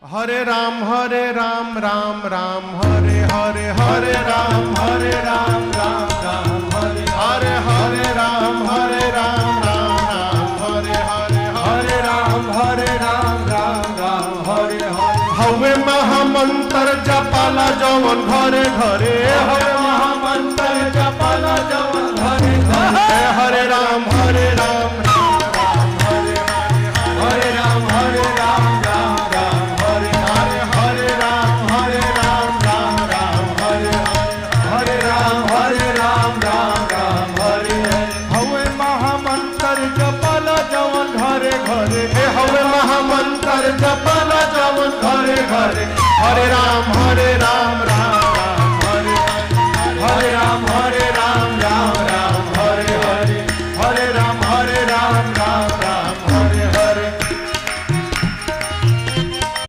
हरे राम राम राम हरे हरे हरे राम राम राम हरे हरे हरे राम राम हरे हरे हरे राम राम हरे हरे हवे महामंत्र जपाला जवन घरे घरे हवे महामंत्र जपाला जवन घरे घरे हरे राम जपल जवन घरे घरे हरे राम